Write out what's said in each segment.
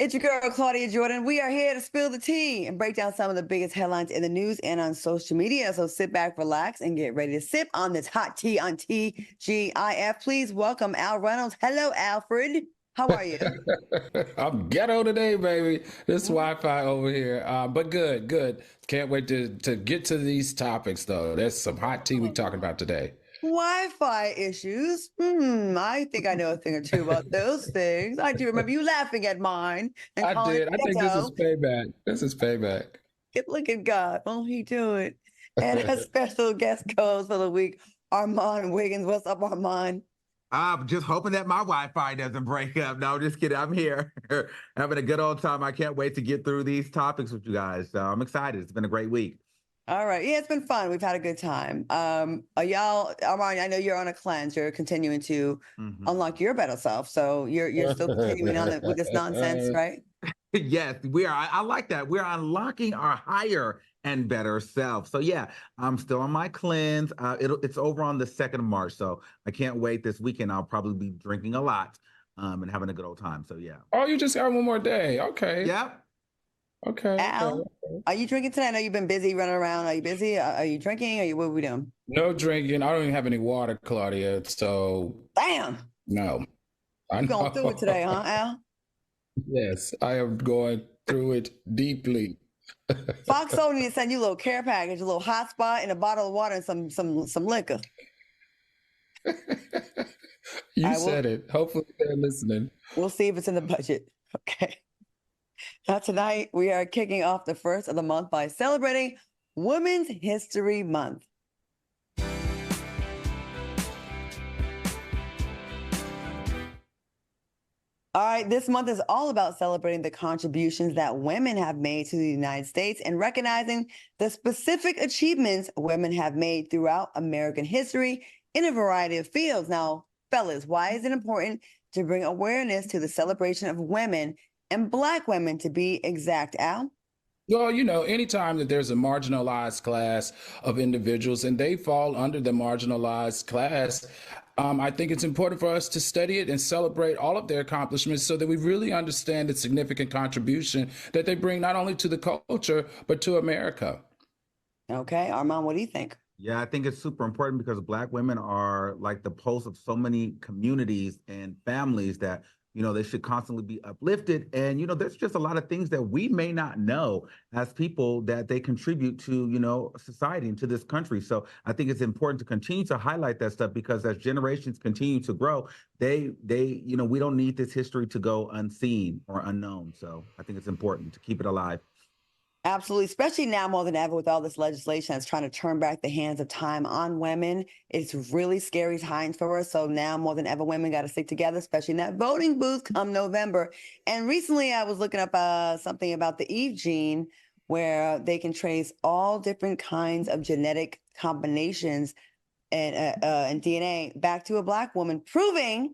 It's your girl, Claudia Jordan. We are here to spill the tea and break down some of the biggest headlines in the news and on social media. So sit back, relax, and get ready to sip on this hot tea on TGIF. Please welcome Al Reynolds. Hello, Alfred. How are you? I'm ghetto today, baby. This Wi-Fi over here, but good, good. Can't wait to get to these topics, though. There's some hot tea we talking about today. Wi-Fi issues. I think I know a thing or two about those things. I do remember you laughing at mine and I calling did. I it think this is ghetto. payback. This is payback. Look at God. Won't he do it? And a special guest co-host for the week, Armand Wiggins. What's up, Armand? I'm just hoping that my Wi-Fi doesn't break up. No, just kidding. I'm here having a good old time. I can't wait to get through these topics with you guys. So I'm excited. It's been a great week. All right. Yeah, it's been fun. We've had a good time. Y'all, Armand, I know you're on a cleanse. You're continuing to unlock your better self. So you're still continuing on it with this nonsense, right? Yes, we are. I like that. We're unlocking our higher and better self. So yeah, I'm still on my cleanse. It's over on the 2nd of March. So I can't wait this weekend. I'll probably be drinking a lot and having a good old time. So yeah. Oh, you just got one more day. Okay. Yep. Okay. Al, are you drinking today? I know you've been busy running around. Are you busy? Are you drinking? What are we doing? No drinking. I don't even have any water, Claudia. So Damn. no. You're going through it today, huh, Al? Yes, I am going through it deeply. Fox Soul need to send you a little care package, a little hotspot, and a bottle of water and some liquor. You said it. Hopefully they're listening. We'll see if it's in the budget. Okay. Now tonight we are kicking off the first of the month by celebrating Women's History Month. All right, this month is all about celebrating the contributions that women have made to the United States and recognizing the specific achievements women have made throughout American history in a variety of fields. Now, fellas, why is it important to bring awareness to the celebration of women and Black women, to be exact, Al? Well, you know, anytime that there's a marginalized class of individuals and they fall under the marginalized class, I think it's important for us to study it and celebrate all of their accomplishments so that we really understand the significant contribution that they bring not only to the culture, but to America. Okay, Armand, what do you think? Yeah, I think it's super important because Black women are like the pulse of so many communities and families that, you know, they should constantly be uplifted. And, you know, there's just a lot of things that we may not know as people that they contribute to, you know, society and to this country. So I think it's important to continue to highlight that stuff because as generations continue to grow, you know, we don't need this history to go unseen or unknown. So I think it's important to keep it alive. Absolutely, especially now more than ever with all this legislation that's trying to turn back the hands of time on women. It's really scary times for us. So now more than ever, women got to stick together, especially in that voting booth come November. And recently I was looking up something about the Eve gene, where they can trace all different kinds of genetic combinations and DNA back to a Black woman, proving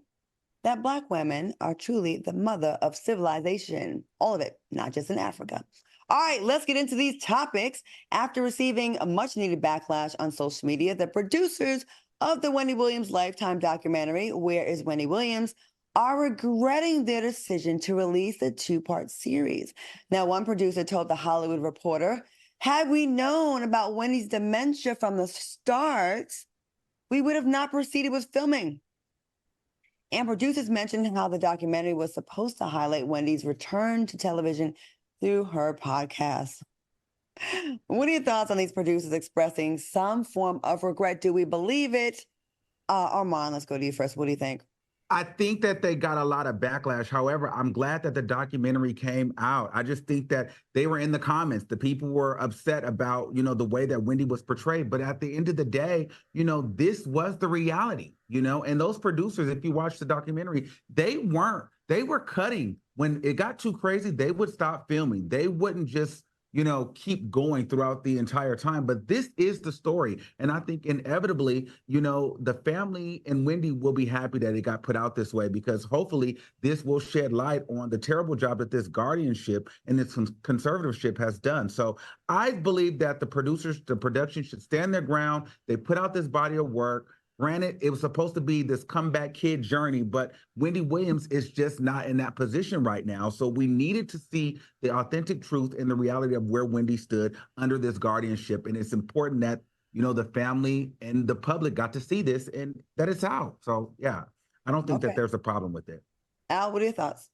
that Black women are truly the mother of civilization. All of it, not just in Africa. All right, let's get into these topics. After receiving a much-needed backlash on social media, the producers of the Wendy Williams Lifetime documentary, Where is Wendy Williams?, are regretting their decision to release the two-part series. Now, one producer told The Hollywood Reporter, had we known about Wendy's dementia from the start, we would have not proceeded with filming. And producers mentioned how the documentary was supposed to highlight Wendy's return to television through her podcast. What are your thoughts on these producers expressing some form of regret? Do we believe it? Armand, let's go to you first. What do you think? I think that they got a lot of backlash. However, I'm glad that the documentary came out. I just think that they were in the comments. The people were upset about, you know, the way that Wendy was portrayed. But at the end of the day, you know, this was the reality, you know, and those producers, if you watch the documentary, they were cutting. When it got too crazy, they would stop filming. They wouldn't just, you know, keep going throughout the entire time. But this is the story. And I think inevitably, you know, the family and Wendy will be happy that it got put out this way, because hopefully this will shed light on the terrible job that this guardianship and this conservatorship has done. So I believe that the producers, the production should stand their ground. They put out this body of work. Granted, it was supposed to be this comeback kid journey, but Wendy Williams is just not in that position right now. So we needed to see the authentic truth and the reality of where Wendy stood under this guardianship. And it's important that, the family and the public got to see this and that it's out. So, yeah, I don't think that Okay. there's a problem with it. Al, what are your thoughts?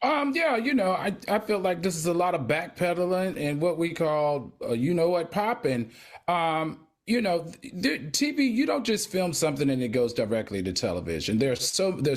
Yeah, I feel like this is a lot of backpedaling and what we call, popping. TV, you don't just film something and it goes directly to television. There's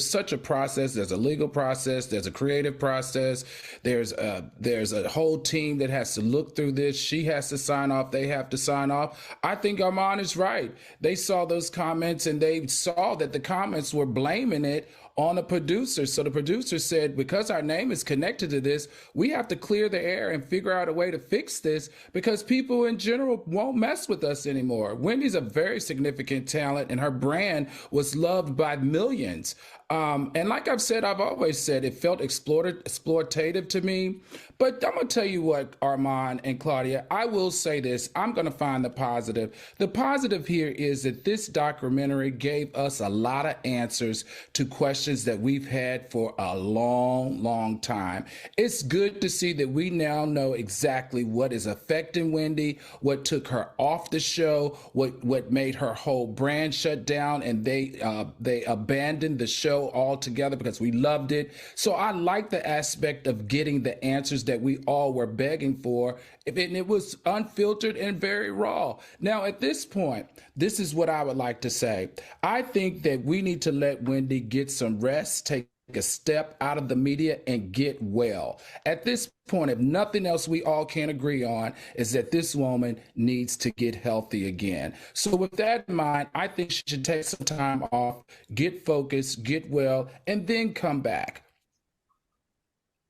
such a process. There's a legal process. There's a creative process. There's a whole team that has to look through this. She has to sign off. They have to sign off. I think Armand is right. They saw those comments and they saw that the comments were blaming it on a producer. So the producer said, because our name is connected to this, we have to clear the air and figure out a way to fix this because people in general won't mess with us anymore. Wendy's a very significant talent and her brand was loved by millions. And like I've always said, it felt exploitative to me. But I'm going to tell you what, Armand and Claudia, I will say this. I'm going to find the positive. The positive here is that this documentary gave us a lot of answers to questions that we've had for a long, long time. It's good to see that we now know exactly what is affecting Wendy, what took her off the show, what made her whole brand shut down, and they abandoned the show altogether because we loved it. So I like the aspect of getting the answers that we all were begging for, and it was unfiltered and very raw. Now, at this point, this is what I would like to say. I think that we need to let Wendy get some rest, take a step out of the media and get well. At this point, if nothing else we all can agree on is that this woman needs to get healthy again. So with that in mind, I think she should take some time off, get focused, get well, and then come back.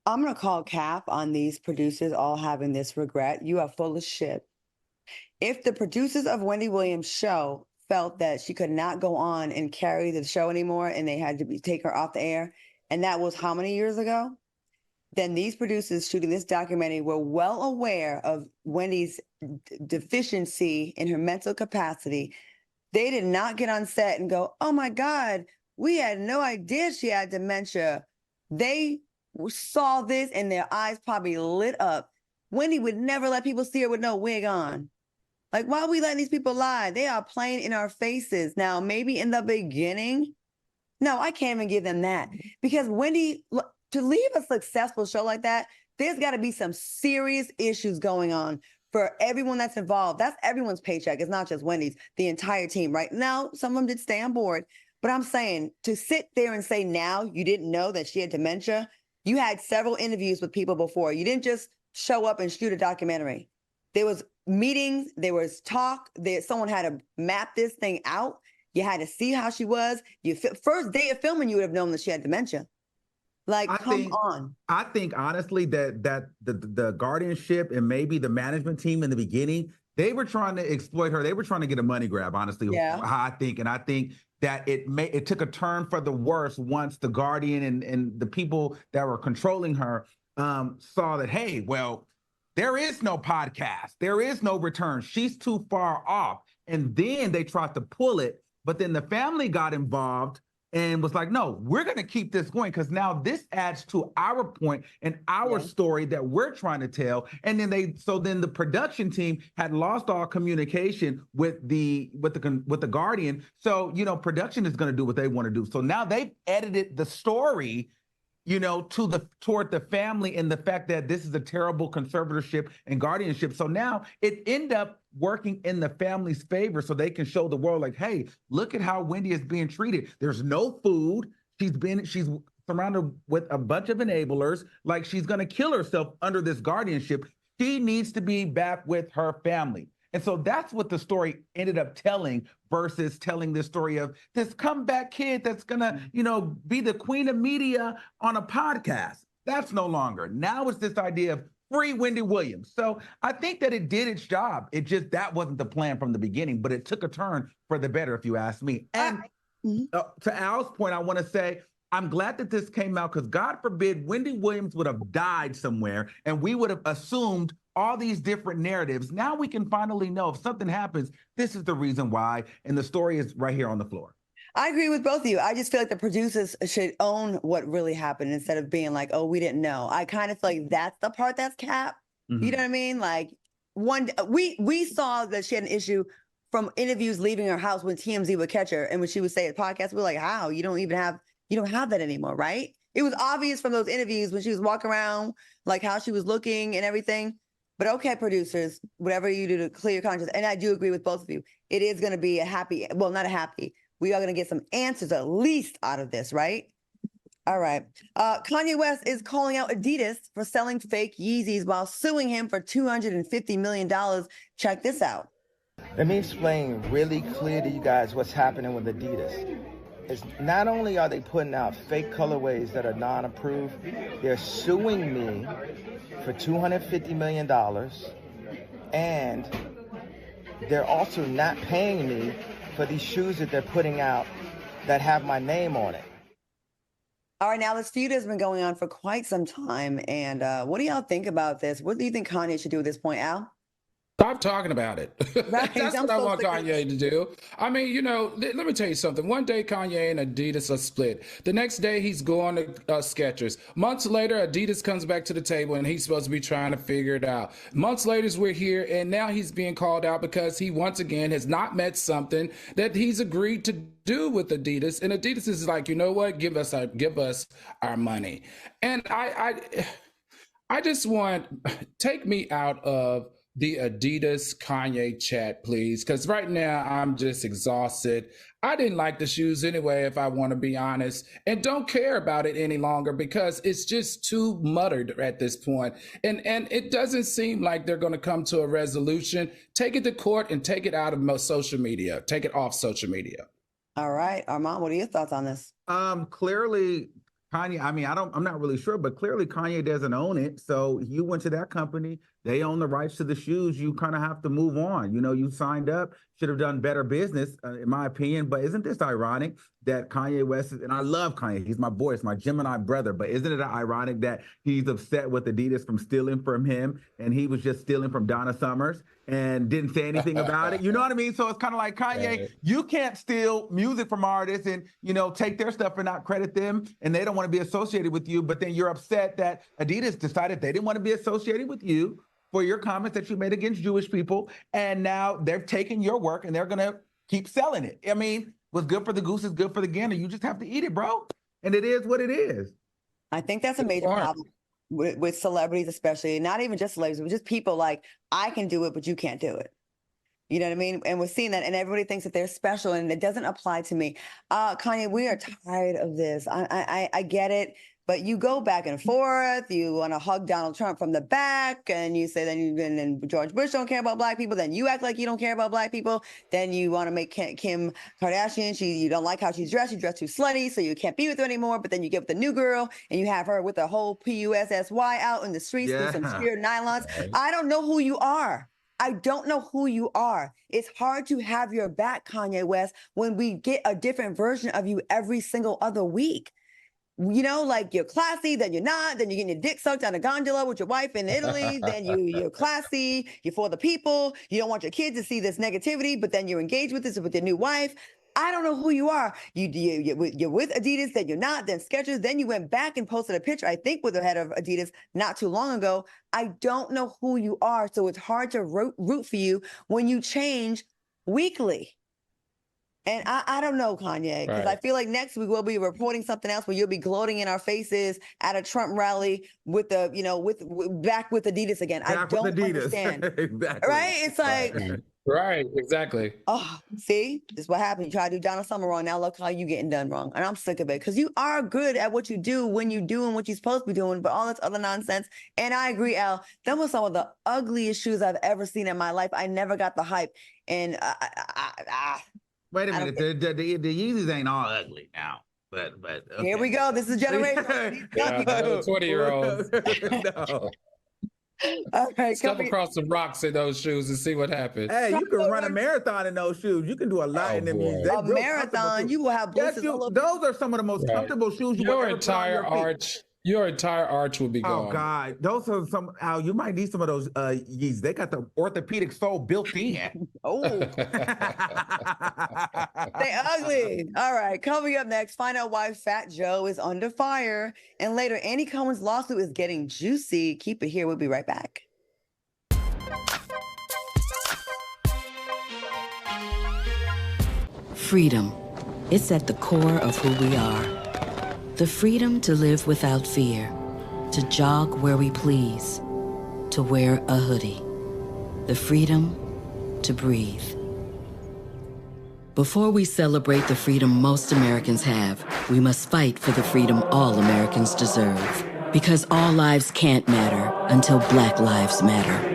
I'm going to call cap on these producers all having this regret. You are full of shit. If the producers of Wendy Williams' show felt that she could not go on and carry the show anymore and they had to take her off the air, and that was how many years ago? Then these producers shooting this documentary were well aware of Wendy's deficiency in her mental capacity. They did not get on set and go, oh my God, we had no idea she had dementia. They saw this and their eyes probably lit up. Wendy would never let people see her with no wig on. Like, why are we letting these people lie? They are playing in our faces. Now, maybe in the beginning, no, I can't even give them that. Because Wendy, to leave a successful show like that, there's got to be some serious issues going on for everyone that's involved. That's everyone's paycheck. It's not just Wendy's, the entire team. Right now, some of them did stay on board. But I'm saying, to sit there and say now you didn't know that she had dementia, you had several interviews with people before. You didn't just show up and shoot a documentary. There was meetings, there was talk, someone had to map this thing out. You had to see how she was. First day of filming, you would have known that she had dementia. Like, come on. I think honestly that the guardianship and maybe the management team in the beginning, they were trying to exploit her. They were trying to get a money grab, honestly. Yeah. I think. And I think that it took a turn for the worse once the Guardian and the people that were controlling her saw that, hey, well, there is no podcast. There is no return. She's too far off. And then they tried to pull it, but then the family got involved and was like, no, we're going to keep this going because now this adds to our point and our story that we're trying to tell. And then the production team had lost all communication with the Guardian. So, production is going to do what they want to do. So now they've edited the story, toward the family and the fact that this is a terrible conservatorship and guardianship. So now it end up working in the family's favor so they can show the world like, hey, look at how Wendy is being treated. There's no food. She's surrounded with a bunch of enablers. Like, she's going to kill herself under this guardianship. She needs to be back with her family. And so that's what the story ended up telling versus telling this story of this comeback kid that's going to, be the queen of media on a podcast. That's no longer. Now it's this idea of free Wendy Williams. So I think that it did its job. That wasn't the plan from the beginning, but it took a turn for the better, if you ask me. And to Al's point, I want to say, I'm glad that this came out because God forbid Wendy Williams would have died somewhere and we would have assumed all these different narratives. Now we can finally know if something happens, this is the reason why. And the story is right here on the floor. I agree with both of you. I just feel like the producers should own what really happened instead of being like, "Oh, we didn't know." I kind of feel like that's the part that's capped. You know what I mean? Like we saw that she had an issue from interviews leaving her house when TMZ would catch her, and when she would say at podcasts, we're like, "How? You don't have that anymore, right?" It was obvious from those interviews when she was walking around, like how she was looking and everything. But okay, producers, whatever you do to clear your conscience, and I do agree with both of you. It is going to be a happy, well, not a happy. We are going to get some answers at least out of this, right? All right. Kanye West is calling out Adidas for selling fake Yeezys while suing him for $250 million. Check this out. Let me explain really clear to you guys what's happening with Adidas. It's not only are they putting out fake colorways that are non-approved, they're suing me for $250 million, and they're also not paying me for these shoes that they're putting out that have my name on it. All right, now this feud has been going on for quite some time, and what do y'all think about this? What do you think Kanye should do at this point, Al? Stop talking about it. Right, That's what I want Kanye to do. I mean, you know, let me tell you something. One day Kanye and Adidas are split. The next day he's going to Skechers. Months later, Adidas comes back to the table and he's supposed to be trying to figure it out. Months later, we're here and now he's being called out because he once again has not met something that he's agreed to do with Adidas. And Adidas is like, you know what? Give us our money. And I just want, take me out of the Adidas Kanye chat, please, because right now I'm just exhausted. I didn't like the shoes anyway, if I want to be honest, and don't care about it any longer because it's just too muttered at this point. And it doesn't seem like they're going to come to a resolution. Take it to court and take it out of social media. Take it off social media. All right, Armand, what are your thoughts on this? Clearly Kanye, I mean, I'm not really sure, but clearly Kanye doesn't own it. So you went to that company, they own the rights to the shoes. You kind of have to move on. You know, you signed up, should have done better business, in my opinion. But isn't this ironic that Kanye West is, and I love Kanye, he's my boy, it's my Gemini brother, but isn't it ironic that he's upset with Adidas from stealing from him and he was just stealing from Donna Summers and didn't say anything about it? You know what I mean? So it's kind of like, Kanye, right. You can't steal music from artists and, you know, take their stuff and not credit them, and they don't want to be associated with you, but then you're upset that Adidas decided they didn't want to be associated with you for your comments that you made against Jewish people, and now they've taken your work and they're going to keep selling it. I mean, what's good for the goose is good for the gander. You just have to eat it, bro. And it is what it is. I think that's a major problem with celebrities, especially, not even just celebrities, but just people like, I can do it, but you can't do it. You know what I mean? And we're seeing that, and everybody thinks that they're special, and it doesn't apply to me. Kanye, we are tired of this. I get it. But you go back and forth. You want to hug Donald Trump from the back, and you say then George Bush don't care about black people. Then you act like you don't care about black people. Then you want to make Kim Kardashian. You don't like how she's dressed. She dressed too slutty, so you can't be with her anymore. But then you get with the new girl, and you have her with a whole PUSSY out in the streets with some sheer nylons. Right. I don't know who you are. I don't know who you are. It's hard to have your back, Kanye West, when we get a different version of you every single other week. You know, like you're classy, then you're not, then you're getting your dick sucked on a gondola with your wife in Italy, then you're classy, you're for the people, you don't want your kids to see this negativity, but then you're engaged with this with your new wife. I don't know who you are. You're with Adidas, then you're not, then Skechers, then you went back and posted a picture, I think, with the head of Adidas not too long ago. I don't know who you are, so it's hard to root for you when you change weekly. And I don't know, Kanye, because I feel like next week we'll be reporting something else where you'll be gloating in our faces at a Trump rally with the, you know, back with Adidas again. I don't understand. Exactly. Right? It's like. Right, exactly. Oh, see, this is what happened. You try to do Donald Summer wrong. Now look how you getting done wrong. And I'm sick of it because you are good at what you do when you're doing what you're supposed to be doing, but all this other nonsense. And I agree, Al, that was some of the ugliest shoes I've ever seen in my life. I never got the hype. And wait a minute, the Yeezys ain't all ugly now, but okay. Here we go. This is generation. 20-year-olds. No. All right, step across some rocks in those shoes and see what happens. Hey, you can run a marathon in those shoes. You can do a lot in them. A marathon, you will have blisters all over. Those are some of the most comfortable shoes you your ever entire arch. Your entire arch will be Oh gone. God, those are some. Al, you might need some of those Yeezys. They got the orthopedic sole built in. Oh, they ugly. All right, coming up next, find out why Fat Joe is under fire. And later, Andy Cohen's lawsuit is getting juicy. Keep it here. We'll be right back. Freedom. It's at the core of who we are. The freedom to live without fear, to jog where we please, to wear a hoodie. The freedom to breathe. Before we celebrate the freedom most Americans have, we must fight for the freedom all Americans deserve. Because all lives can't matter until Black lives matter.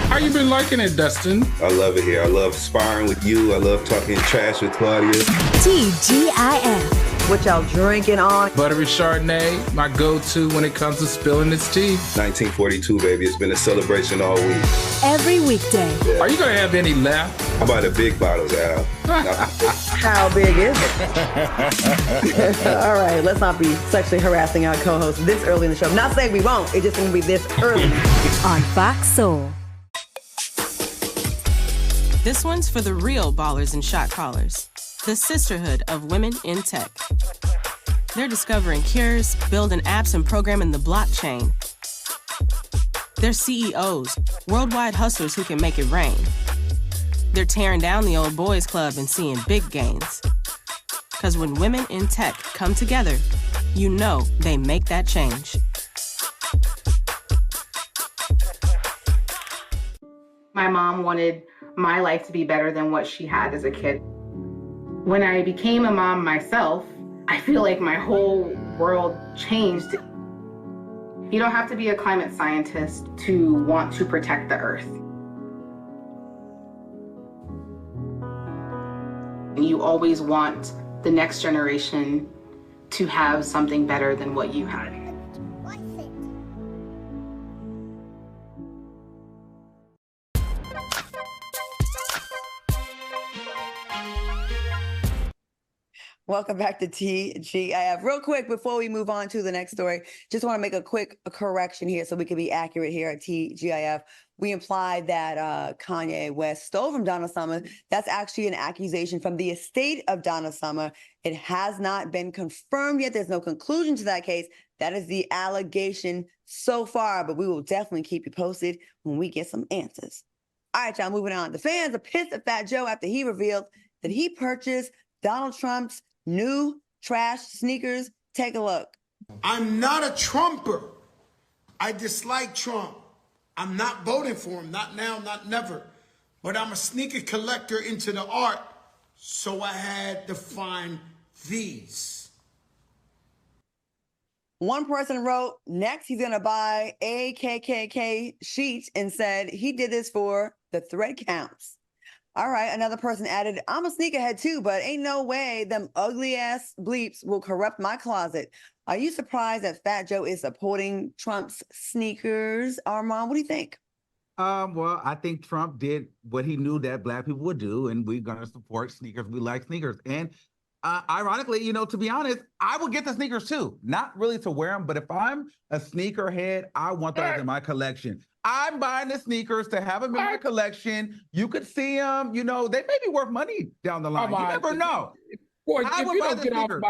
How you been liking it, Dustin? I love it here. I love sparring with you. I love talking trash with Claudia. TGIF. What y'all drinking on? Buttery Chardonnay, my go-to when it comes to spilling this tea. 1942, baby. It's been a celebration all week. Every weekday. Yeah. Are you gonna have any left? How about the big bottles, Al? How big is it? All right, let's not be sexually harassing our co-host this early in the show. Not saying we won't. It's just going to be this early. On Fox Soul. This one's for the real ballers and shot callers, the sisterhood of women in tech. They're discovering cures, building apps, and programming the blockchain. They're CEOs, worldwide hustlers who can make it rain. They're tearing down the old boys club and seeing big gains. Because when women in tech come together, you know they make that change. My mom wanted my life to be better than what she had as a kid. When I became a mom myself, I feel like my whole world changed. You don't have to be a climate scientist to want to protect the earth. You always want the next generation to have something better than what you had. Welcome back to TGIF. Real quick, before we move on to the next story, just want to make a quick correction here so we can be accurate here at TGIF. We implied that Kanye West stole from Donna Summer. That's actually an accusation from the estate of Donna Summer. It has not been confirmed yet. There's no conclusion to that case. That is the allegation so far, but we will definitely keep you posted when we get some answers. All right, y'all, moving on. The fans are pissed at Fat Joe after he revealed that he purchased Donald Trump's new trash sneakers. Take a look. I'm not a Trumper. I dislike Trump. I'm not voting for him. Not now, not never. But I'm a sneaker collector into the art. So I had to find these. One person wrote, next he's going to buy a KKK sheet and said he did this for the thread counts. All right, another person added, I'm a sneakerhead too, but ain't no way them ugly ass bleeps will corrupt my closet. Are you surprised that Fat Joe is supporting Trump's sneakers? Armand, what do you think? Well, I think Trump did what he knew that Black people would do, and we're going to support sneakers. We like sneakers. And ironically, you know, to be honest, I would get the sneakers too. Not really to wear them, but if I'm a sneakerhead, I want those in my collection. I'm buying the sneakers to have them in my collection. You could see them. You know, they may be worth money down the line. You never know. Boy, I if would you buy don't the get sneakers.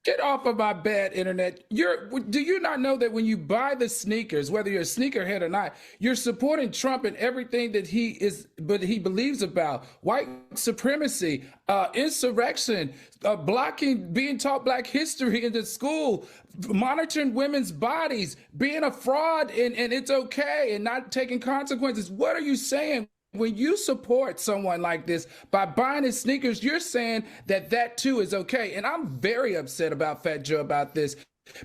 get off of my bad internet. Do you not know that when you buy the sneakers, whether you're a sneakerhead or not, you're supporting Trump and everything that he believes about white supremacy, insurrection, blocking, being taught Black history in the school, monitoring women's bodies, being a fraud, and it's okay, and not taking consequences. What are you saying? When you support someone like this by buying his sneakers, you're saying that too is okay. And I'm very upset about Fat Joe about this.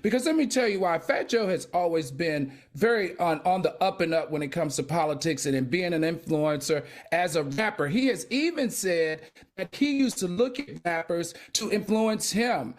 Because let me tell you why. Fat Joe has always been very on the up and up when it comes to politics and in being an influencer as a rapper. He has even said that he used to look at rappers to influence him,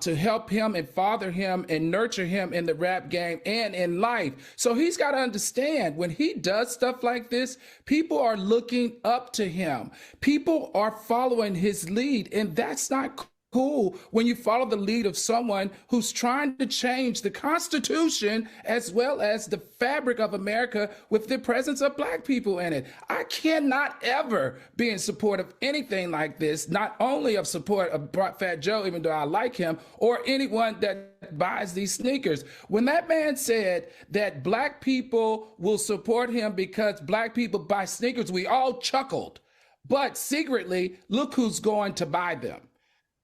to help him and father him and nurture him in the rap game and in life. So he's got to understand when he does stuff like this, people are looking up to him. People are following his lead, and that's not cool when you follow the lead of someone who's trying to change the Constitution as well as the fabric of America with the presence of Black people in it. I cannot ever be in support of anything like this, not only of support of Fat Joe, even though I like him, or anyone that buys these sneakers. When that man said that Black people will support him because Black people buy sneakers, we all chuckled. But secretly, look who's going to buy them.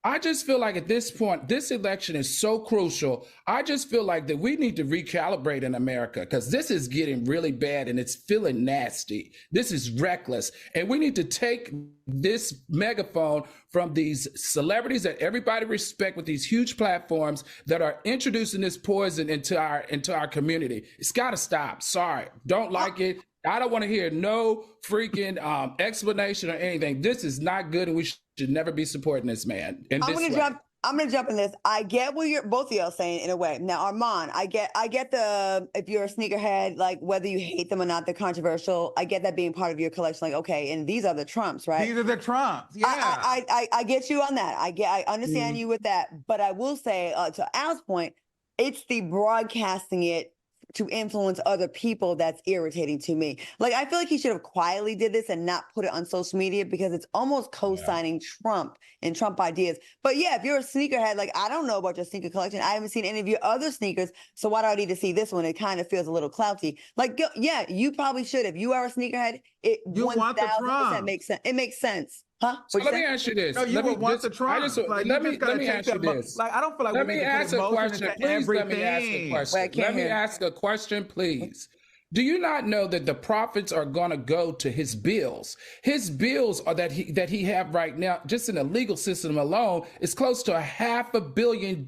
I just feel like at this point, this election is so crucial. I just feel like that we need to recalibrate in America because this is getting really bad and it's feeling nasty. This is reckless. And we need to take this megaphone from these celebrities that everybody respect with these huge platforms that are introducing this poison into our community. It's got to stop. Sorry. Don't like it. I don't want to hear no freaking explanation or anything. This is not good, and we should never be supporting this man. I'm gonna jump in this. I get what you're both of y'all saying in a way. Now, Armand, I get the if you're a sneakerhead, like whether you hate them or not, they're controversial. I get that being part of your collection. Like, okay, and these are the Trumps, right? These are the Trumps. Yeah, I get you on that. I understand you with that. But I will say, to Al's point, it's the broadcasting it to influence other people that's irritating to me. Like, I feel like he should have quietly did this and not put it on social media because it's almost co-signing Trump and Trump ideas. But yeah, if you're a sneakerhead, like, I don't know about your sneaker collection. I haven't seen any of your other sneakers. So why do I need to see this one? It kind of feels a little clouty. Like, yeah, you probably should. If you are a sneakerhead, it 1000% makes sense. It makes sense. Huh? So let me ask you this. No, you would want the Trump. Let me ask you this. Like, I don't feel like let me ask a question. Please let me ask a question. Let me ask a question, please. Do you not know that the profits are going to go to his bills? His bills are that he have right now, just in the legal system alone, is close to $500 million.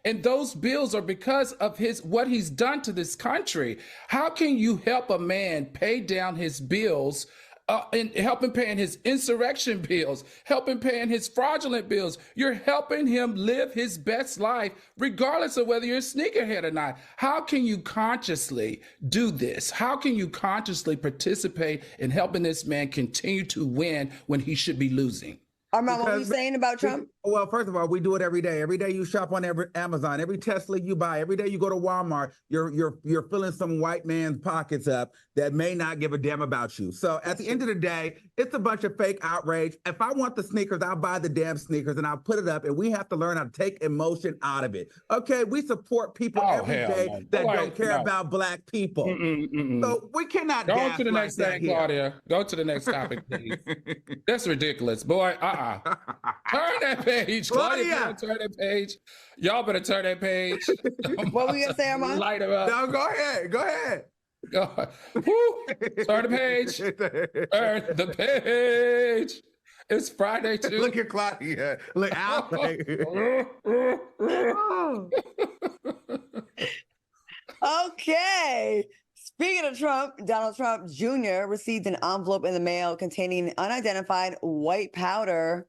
And those bills are because of what he's done to this country. How can you help a man pay down his bills? And helping paying his insurrection bills, helping paying his fraudulent bills. You're helping him live his best life, regardless of whether you're a sneakerhead or not. How can you consciously do this? How can you consciously participate in helping this man continue to win when he should be losing? Armand, what were you saying about Trump? Well, first of all, we do it every day. Every day you shop on Amazon. Every Tesla you buy. Every day you go to Walmart. You're filling some white man's pockets up that may not give a damn about you. So at the end of the day, it's a bunch of fake outrage. If I want the sneakers, I'll buy the damn sneakers and I'll put it up. And we have to learn how to take emotion out of it. Okay, we support people every day that don't care about Black people. So we cannot. Go to the next thing, Claudia. Go to the next topic, please. That's ridiculous, boy. Turn that page, Claudia. Turn that page. Y'all better turn that page. What were you gonna say, Armand? Light it up. No, go ahead. Go ahead. Woo. Turn the page. Turn the page. It's Friday too. Look at Claudia. Look out. Okay. Speaking of Trump, Donald Trump Jr. received an envelope in the mail containing unidentified white powder.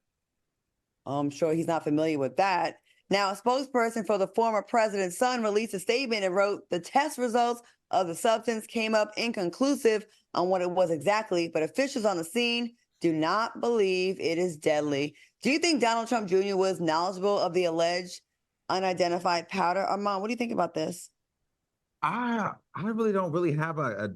I'm sure he's not familiar with that. Now, a spokesperson for the former president's son released a statement and wrote, the test results of the substance came up inconclusive on what it was exactly, but officials on the scene do not believe it is deadly. Do you think Donald Trump Jr. was knowledgeable of the alleged unidentified powder? Armand, what do you think about this? I really don't have a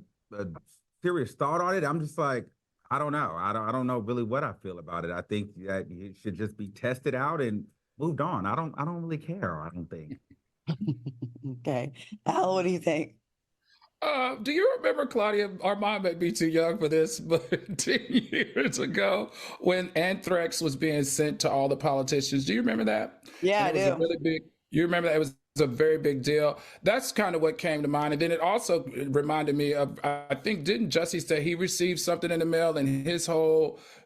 serious thought on it. I'm just like, I don't know. I don't know really what I feel about it. I think that it should just be tested out and moved on. I don't really care. I don't think. Okay, Al, what do you think? Do you remember, Claudia? Armand may be too young for this, but 10 years ago, when anthrax was being sent to all the politicians, do you remember that? Yeah, I do. You remember that it was a very big deal. That's kind of what came to mind. And then it also reminded me of, I think, didn't Jussie say he received something in the mail and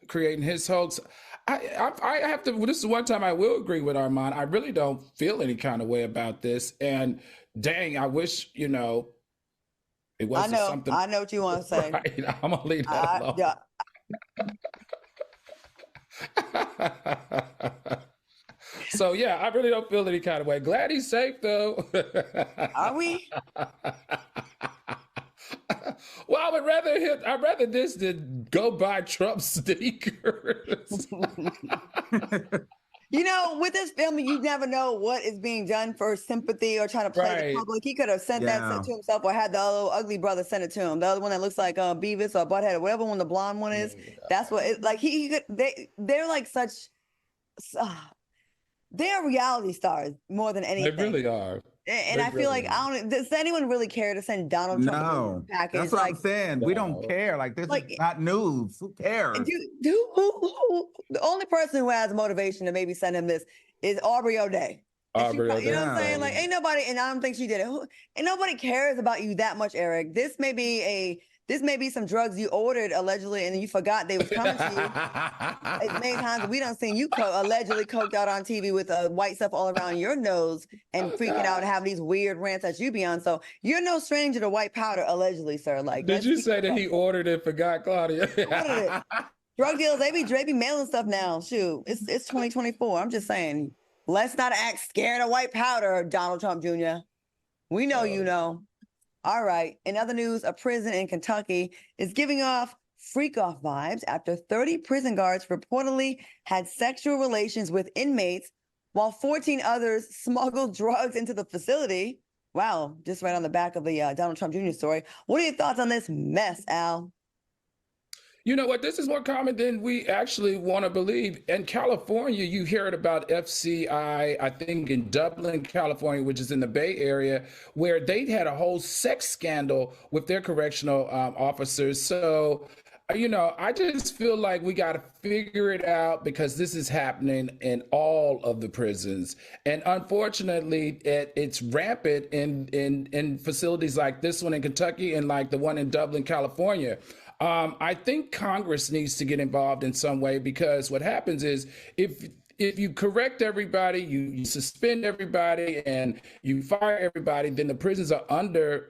creating his hoax? I have to. This is one time I will agree with Armand. I really don't feel any kind of way about this. And dang, I wish it wasn't something. I know what you want to say. Right, I'm gonna leave that alone. Yeah. So yeah, I really don't feel any kind of way. Glad he's safe though. Are we? Well, I'd rather this than go buy Trump sneakers. You know, with this film, you never know what is being done for sympathy or trying to play the public. He could have sent that to himself or had the other ugly brother send it to him. The other one that looks like Beavis or Butthead or whatever one the blonde one is. That's what it like. He could. They're like such. They're reality stars more than anything. They really are. And I feel like does anyone really care to send Donald Trump no package? That's what I'm saying. We don't care. Like this is not news. Who cares? Who the only person who has motivation to maybe send him this is Aubrey O'Day. You know what I'm saying? Like ain't nobody, and I don't think she did it. Ain't nobody cares about you that much, Eric. This may be some drugs you ordered allegedly, and you forgot they was coming to you. As many times we done seen you allegedly coked out on TV with white stuff all around your nose and freaking out and having these weird rants that you be on. So you're no stranger to white powder, allegedly, sir. Like, did you say that he ordered it, forgot, Claudia? Drug dealers, they be mailing stuff now. Shoot, it's 2024. I'm just saying, let's not act scared of white powder, Donald Trump Jr. We know you know. All right. In other news, a prison in Kentucky is giving off freak-off vibes after 30 prison guards reportedly had sexual relations with inmates while 14 others smuggled drugs into the facility. Wow, just right on the back of the Donald Trump Jr. story. What are your thoughts on this mess, Al? You know what? This is more common than we actually want to believe. In California, you hear it about FCI, I think in Dublin, California, which is in the Bay Area, where they had a whole sex scandal with their correctional officers. So, you know, I just feel like we got to figure it out because this is happening in all of the prisons. And unfortunately, it's rampant in facilities like this one in Kentucky and like the one in Dublin, California. I think Congress needs to get involved in some way because what happens is if you correct everybody, you suspend everybody, and you fire everybody, then the prisons are under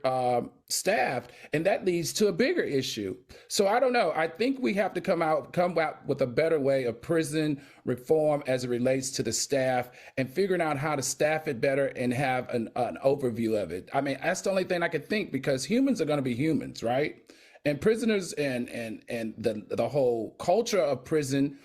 staffed, and that leads to a bigger issue. So I don't know. I think we have to come out with a better way of prison reform as it relates to the staff and figuring out how to staff it better and have an overview of it. I mean, that's the only thing I could think because humans are going to be humans, right? And prisoners and the whole culture of prison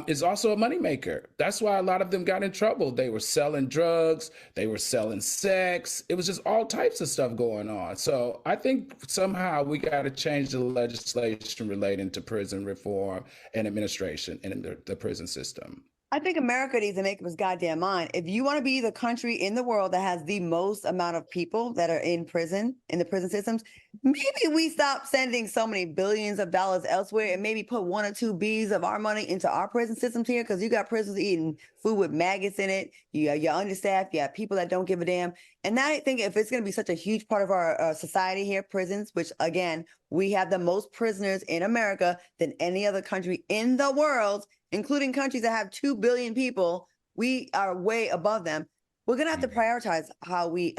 is also a moneymaker. That's why a lot of them got in trouble. They were selling drugs, they were selling sex. It was just all types of stuff going on. So I think somehow we got to change the legislation relating to prison reform and administration in the prison system. I think America needs to make up its goddamn mind. If you want to be the country in the world that has the most amount of people that are in prison, in the prison systems, maybe we stop sending so many billions of dollars elsewhere and maybe put 1 or 2 B's of our money into our prison systems here because you got prisons eating food with maggots in it. You're understaffed. You have people that don't give a damn. And I think if it's going to be such a huge part of our society here, prisons, which again, we have the most prisoners in America than any other country in the world, including countries that have 2 billion people, we are way above them. We're going to have to prioritize how we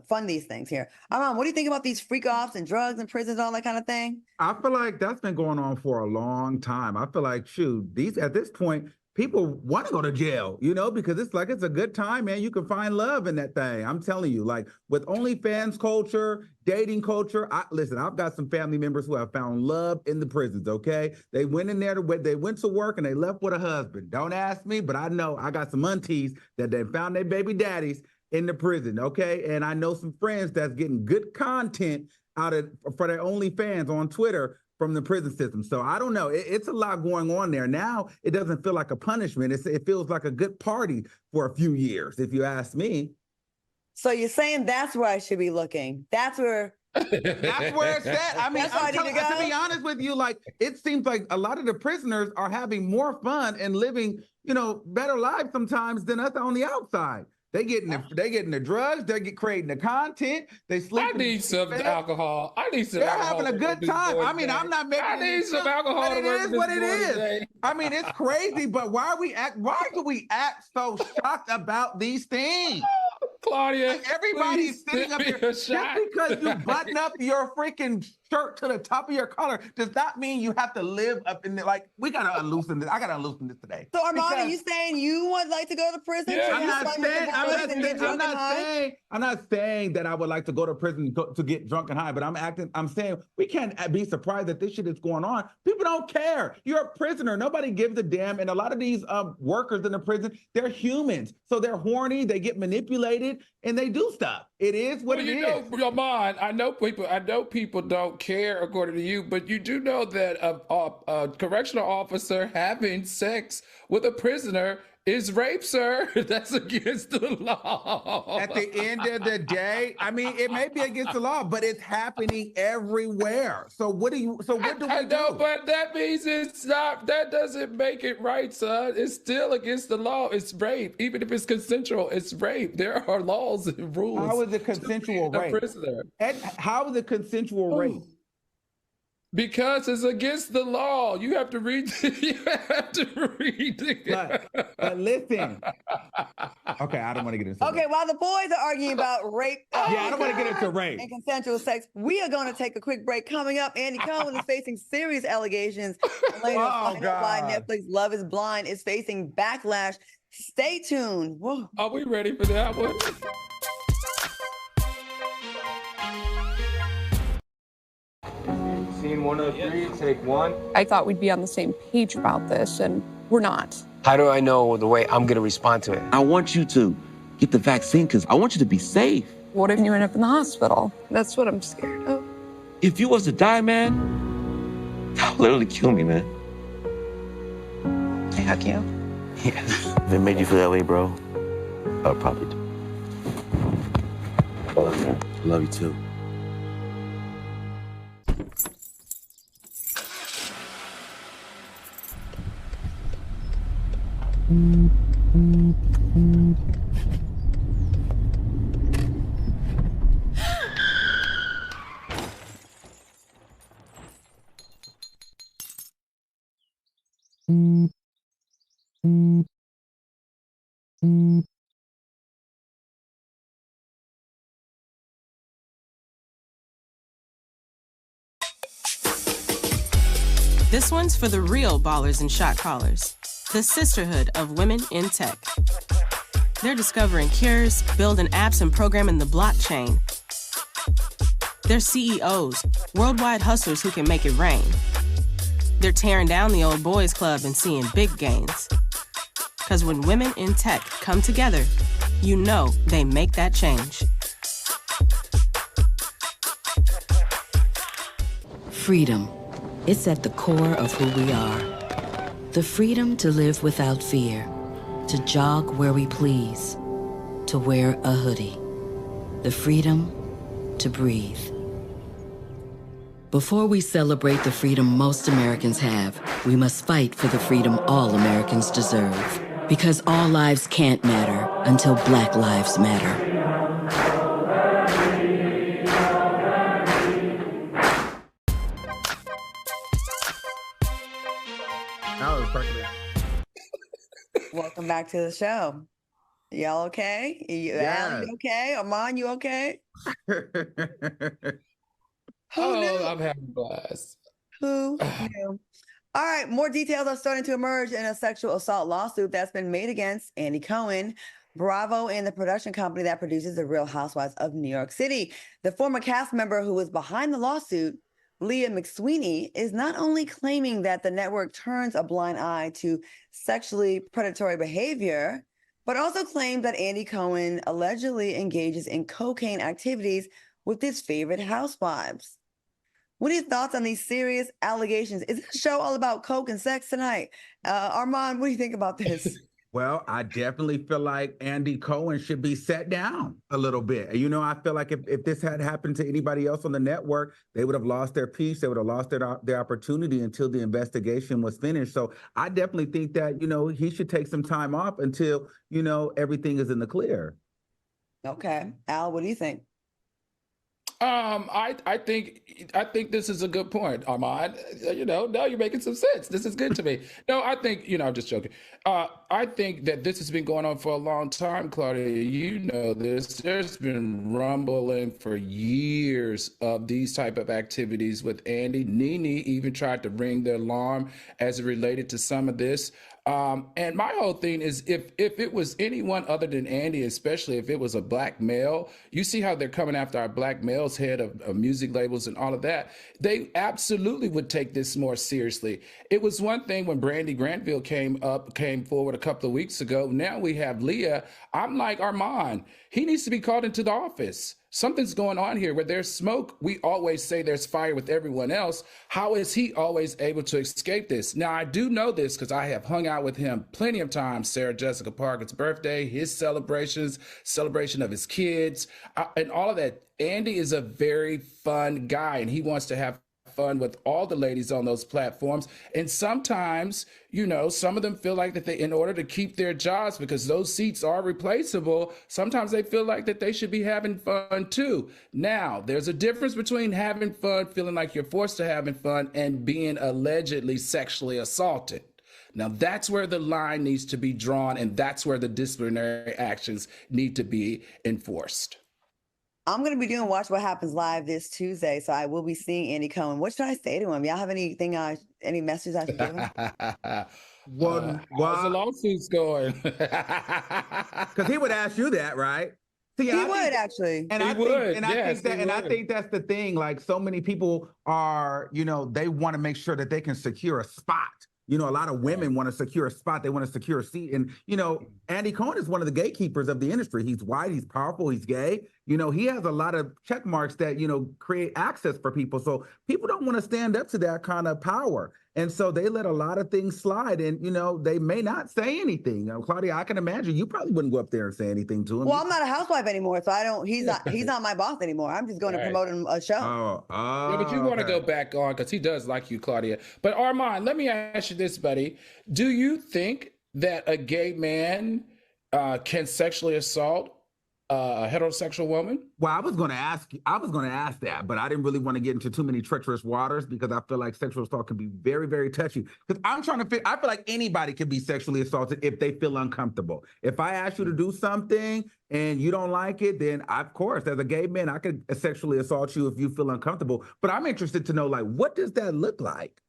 fund these things here. What do you think about these freak-offs and drugs and prisons, all that kind of thing? I feel like that's been going on for a long time. I feel like, shoot, at this point, people want to go to jail, you know, because it's a good time, man. You can find love in that thing. I'm telling you, like with OnlyFans culture, dating culture. Listen, I've got some family members who have found love in the prisons, okay? They went in there, they went to work and they left with a husband. Don't ask me, but I know I got some aunties that they found their baby daddies in the prison, okay? And I know some friends that's getting good content for their OnlyFans on Twitter from the prison system. So I don't know. It's a lot going on there. Now it doesn't feel like a punishment. It feels like a good party for a few years, if you ask me. So you're saying that's where I should be looking. That's where it's at. I mean, to be honest with you, like it seems like a lot of the prisoners are having more fun and living, you know, better lives sometimes than us on the outside. They getting the drugs. They're creating the content. They sleeping. I need some alcohol. I need some They're alcohol. having a good time. I mean, I'm not making. I need some alcohol to work with this what it boy is. today. I mean, it's crazy, but why do we act so shocked about these things? Claudia, like everybody's sitting up here just because you button up your freaking shirt to the top of your collar does not mean you have to live up in there. Like, we gotta unloosen this. I gotta unloosen this today. So Armand, are you saying you would like to go to prison? Yeah, I'm not saying that I would like to go to prison to get drunk and high, but I'm saying we can't be surprised that this shit is going on. People don't care. You're a prisoner. Nobody gives a damn. And a lot of these workers in the prison, they're humans. So they're horny, they get manipulated, and they do stuff. It is what it is. Armand, I know people don't care according to you, but you do know that a correctional officer having sex with a prisoner is rape, sir. That's against the law. At the end of the day, I mean, it may be against the law, but it's happening everywhere. So what do we do? But that means it's not. That doesn't make it right, son. It's still against the law. It's rape, even if it's consensual. It's rape. There are laws and rules. How is it consensual rape? How is it consensual rape? Because it's against the law. You have to read. But listen. Okay, I don't want to get into Okay, while the boys are arguing about rape. I don't want to get into rape and consensual sex. We are going to take a quick break. Coming up, Andy Cohen is facing serious allegations. Why Netflix Love is Blind is facing backlash. Stay tuned. Whoa. Are we ready for that one? Scene 103, take one. I thought we'd be on the same page about this, and we're not. How do I know the way I'm gonna respond to it? I want you to get the vaccine because I want you to be safe. What if you end up in the hospital? That's what I'm scared of. If you was to die, man, that would literally kill me, man. I hug you. Yes. If it made you feel that way, bro, I would probably do. I love you, man. I love you too. This one's for the real ballers and shot callers, the sisterhood of women in tech. They're discovering cures, building apps, and programming the blockchain. They're CEOs, worldwide hustlers who can make it rain. They're tearing down the old boys club and seeing big gains. Because when women in tech come together, you know they make that change. Freedom. It's at the core of who we are. The freedom to live without fear, to jog where we please, to wear a hoodie. The freedom to breathe. Before we celebrate the freedom most Americans have, we must fight for the freedom all Americans deserve. Because all lives can't matter until Black lives matter. Welcome back to the show. Y'all okay? Al, you okay? Armand, you okay? I'm having a blast. Who knew? All right, more details are starting to emerge in a sexual assault lawsuit that's been made against Andy Cohen, Bravo, and the production company that produces The Real Housewives of New York City. The former cast member who was behind the lawsuit, Leah McSweeney, is not only claiming that the network turns a blind eye to sexually predatory behavior, but also claims that Andy Cohen allegedly engages in cocaine activities with his favorite housewives. What are your thoughts on these serious allegations? Is this show all about coke and sex tonight? Armand, what do you think about this? Well, I definitely feel like Andy Cohen should be set down a little bit. You know, I feel like if this had happened to anybody else on the network, they would have lost their piece. They would have lost their opportunity until the investigation was finished. So I definitely think that, you know, he should take some time off until, you know, everything is in the clear. Okay. Al, what do you think? I think this is a good point, Armand. You know, now you're making some sense. This is good to me. No, I think, you know, I'm just joking. I think that this has been going on for a long time, Claudia. You know this. There's been rumbling for years of these type of activities with Andy. Nene even tried to ring the alarm as it related to some of this. And my whole thing is if it was anyone other than Andy, especially if it was a black male, you see how they're coming after our black males, head of music labels and all of that. They absolutely would take this more seriously. It was one thing when Brandy Granville came forward a couple of weeks ago. Now we have Leah. I'm like, Armand, he needs to be called into the office. Something's going on here. Where there's smoke, we always say there's fire with everyone else. How is he always able to escape this? Now, I do know this because I have hung out with him plenty of times. Sarah Jessica Parker's birthday, his celebration of his kids, and all of that. Andy is a very fun guy, and he wants to have fun with all the ladies on those platforms. And sometimes, you know, some of them feel like that they, in order to keep their jobs, because those seats are replaceable, sometimes they feel like that they should be having fun too. Now, there's a difference between having fun, feeling like you're forced to having fun, and being allegedly sexually assaulted. Now, that's where the line needs to be drawn, and that's where the disciplinary actions need to be enforced. I'm going to be doing Watch What Happens Live this Tuesday, so I will be seeing Andy Cohen. What should I say to him? Y'all have anything, any message I should give him? How's the lawsuits going? Because he would ask you that, right? See, he would actually. And I think that's the thing. Like, so many people are, you know, they want to make sure that they can secure a spot. You know, a lot of women want to secure a spot. They want to secure a seat. And, you know, Andy Cohen is one of the gatekeepers of the industry. He's white, he's powerful, he's gay. You know, he has a lot of check marks that, you know, create access for people. So people don't want to stand up to that kind of power. And so they let a lot of things slide, and, you know, they may not say anything. You know, Claudia, I can imagine you probably wouldn't go up there and say anything to him. Well, I'm not a housewife anymore, so he's not my boss anymore. I'm just going to promote him a show. Yeah, but you want to go back on because he does like you, Claudia. But Armand, let me ask you this, buddy. Do you think that a gay man can sexually assault a heterosexual woman? Well, I was going to ask that, but I didn't really want to get into too many treacherous waters because I feel like sexual assault can be very, very touchy. Because I feel like anybody can be sexually assaulted if they feel uncomfortable. If I ask you to do something and you don't like it, then of course, as a gay man, I could sexually assault you if you feel uncomfortable. But I'm interested to know, like, what does that look like?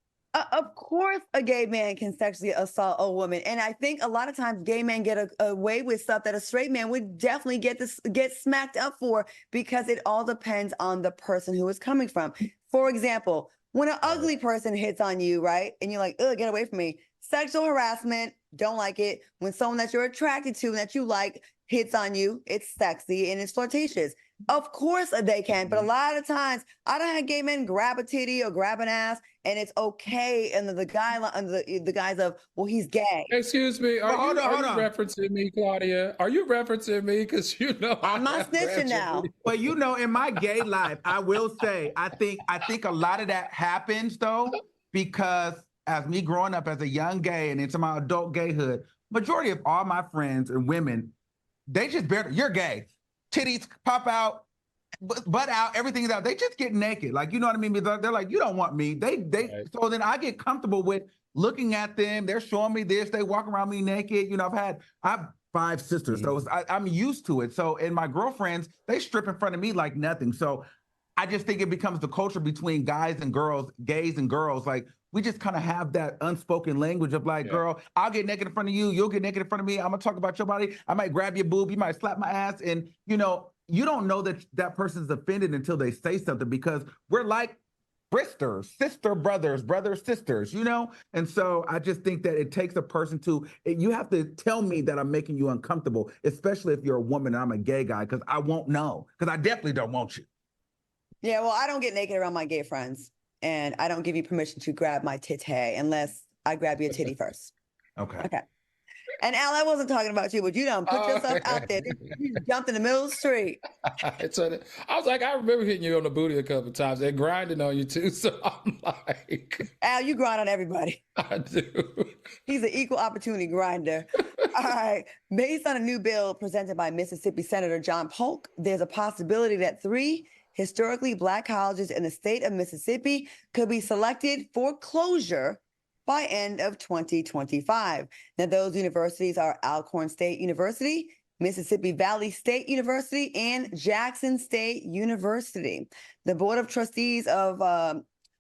Of course, a gay man can sexually assault a woman, and I think a lot of times gay men get away with stuff that a straight man would definitely get smacked up for, because it all depends on the person who is coming from. For example, when an ugly person hits on you, right, and you're like, "Ugh, get away from me," sexual harassment, don't like it. When someone that you're attracted to and that you like hits on you, it's sexy and it's flirtatious. Of course they can, but a lot of times I don't have gay men grab a titty or grab an ass, and it's okay under the guise of, well, he's gay. Excuse me, are you referencing me, Claudia? Are you referencing me? Because you know I'm not snitching now. Well, you know, in my gay life, I will say I think a lot of that happens though, because as me growing up as a young gay and into my adult gayhood, majority of all my friends and women, they just you're gay. Titties pop out, butt out, everything's out. They just get naked. Like, you know what I mean? They're like, you don't want me. So then I get comfortable with looking at them. They're showing me this. They walk around me naked. You know, I have 5 sisters, so I'm used to it. So, and my girlfriends, they strip in front of me like nothing. So I just think it becomes the culture between guys and girls, gays and girls. Like, we just kind of have that unspoken language of like, girl, I'll get naked in front of you. You'll get naked in front of me. I'm going to talk about your body. I might grab your boob. You might slap my ass. And, you know, you don't know that that person's offended until they say something, because we're like sister, brothers, sisters, you know? And so I just think that it takes a person you have to tell me that I'm making you uncomfortable, especially if you're a woman and I'm a gay guy, because I won't know, because I definitely don't want you. Yeah, well, I don't get naked around my gay friends. And I don't give you permission to grab my titty unless I grab your titty first. Okay. And Al, I wasn't talking about you, but you done put yourself out there. You jumped in the middle of the street. So I was like, I remember hitting you on the booty a couple of times and grinding on you too. So I'm like, Al, you grind on everybody. I do. He's an equal opportunity grinder. All right. Based on a new bill presented by Mississippi Senator John Polk, there's a possibility that 3 historically Black colleges in the state of Mississippi could be selected for closure by end of 2025. Now, those universities are Alcorn State University, Mississippi Valley State University, and Jackson State University. The Board of Trustees of